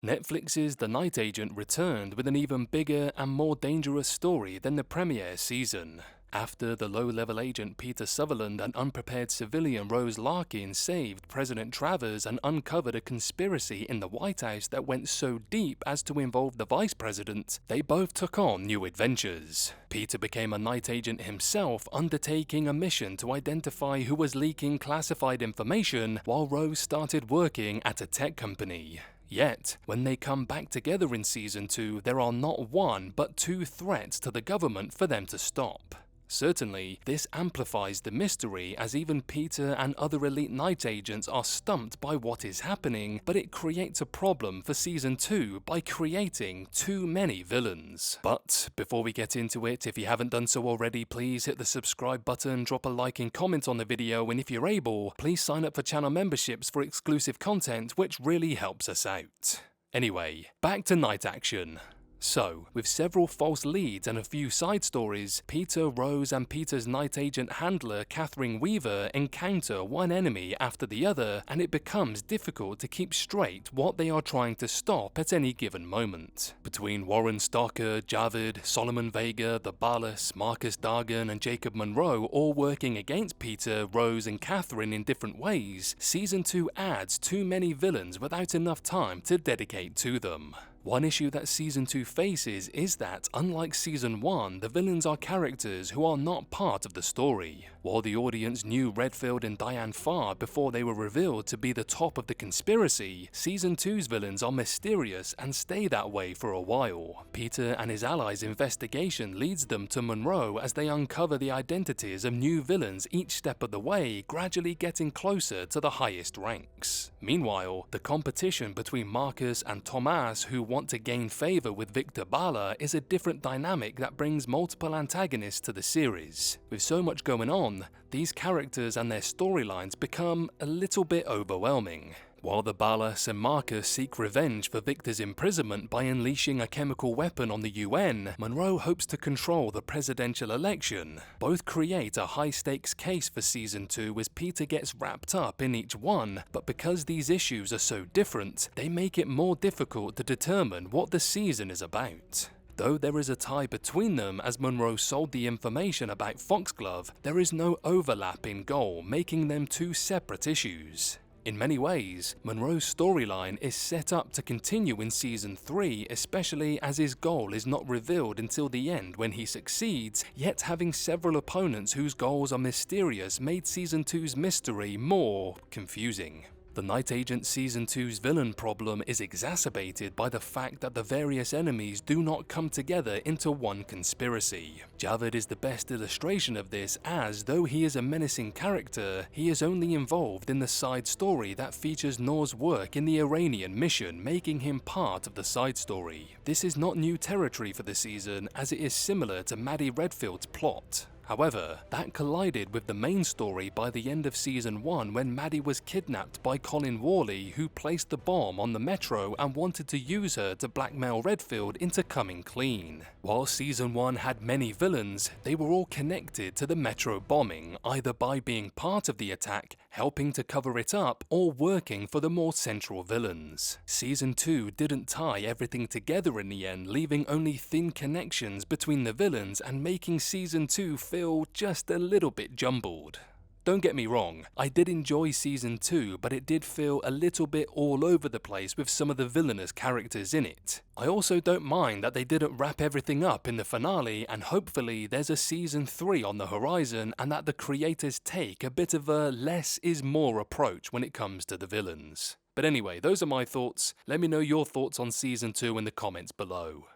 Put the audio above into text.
Netflix's The Night Agent returned with an even bigger and more dangerous story than the premiere season. After the low-level agent Peter Sutherland and unprepared civilian Rose Larkin saved President Travers and uncovered a conspiracy in the White House that went so deep as to involve the vice president, they both took on new adventures. Peter became a night agent himself, undertaking a mission to identify who was leaking classified information, while Rose started working at a tech company. Yet, when they come back together in Season 2, there are not one but two threats to the government for them to stop. Certainly, this amplifies the mystery as even Peter and other elite night agents are stumped by what is happening, but it creates a problem for Season 2 by creating too many villains. But before we get into it, if you haven't done so already, please hit the subscribe button, drop a like and comment on the video, and if you're able, please sign up for channel memberships for exclusive content, which really helps us out. Anyway, back to Night Action. So, with several false leads and a few side stories, Peter, Rose, and Peter's night agent handler, Catherine Weaver, encounter one enemy after the other, and it becomes difficult to keep straight what they are trying to stop at any given moment. Between Warren Stalker, Javid, Solomon Vega, the Ballas, Marcus Dargan, and Jacob Monroe all working against Peter, Rose, and Catherine in different ways, Season 2 adds too many villains without enough time to dedicate to them. One issue that Season 2 faces is that, unlike Season 1, the villains are characters who are not part of the story. While the audience knew Redfield and Diane Farr before they were revealed to be the top of the conspiracy, Season 2's villains are mysterious and stay that way for a while. Peter and his allies' investigation leads them to Monroe as they uncover the identities of new villains each step of the way, gradually getting closer to the highest ranks. Meanwhile, the competition between Marcus and Tomas, who want to gain favor with Victor Bala, is a different dynamic that brings multiple antagonists to the series. With so much going on, these characters and their storylines become a little bit overwhelming. While the Ballas and Marcus seek revenge for Victor's imprisonment by unleashing a chemical weapon on the UN, Monroe hopes to control the presidential election. Both create a high-stakes case for Season 2 as Peter gets wrapped up in each one, but because these issues are so different, they make it more difficult to determine what the season is about. Though there is a tie between them as Monroe sold the information about Foxglove, there is no overlap in goal, making them two separate issues. In many ways, Monroe's storyline is set up to continue in Season 3, especially as his goal is not revealed until the end when he succeeds, yet having several opponents whose goals are mysterious made Season 2's mystery more confusing. The Night Agent Season 2's villain problem is exacerbated by the fact that the various enemies do not come together into one conspiracy. Javid is the best illustration of this as, though he is a menacing character, he is only involved in the side story that features Nor's work in the Iranian mission, making him part of the side story. This is not new territory for the season, as it is similar to Maddie Redfield's plot. However, that collided with the main story by the end of Season 1 when Maddie was kidnapped by Colin Worley, who placed the bomb on the Metro and wanted to use her to blackmail Redfield into coming clean. While Season 1 had many villains, they were all connected to the Metro bombing, either by being part of the attack, helping to cover it up, or working for the more central villains. Season 2 didn't tie everything together in the end, leaving only thin connections between the villains and making Season 2 feel just a little bit jumbled. Don't get me wrong, I did enjoy Season 2, but it did feel a little bit all over the place with some of the villainous characters in it. I also don't mind that they didn't wrap everything up in the finale, and hopefully there's a Season 3 on the horizon and that the creators take a bit of a less is more approach when it comes to the villains. But anyway, those are my thoughts. Let me know your thoughts on Season 2 in the comments below.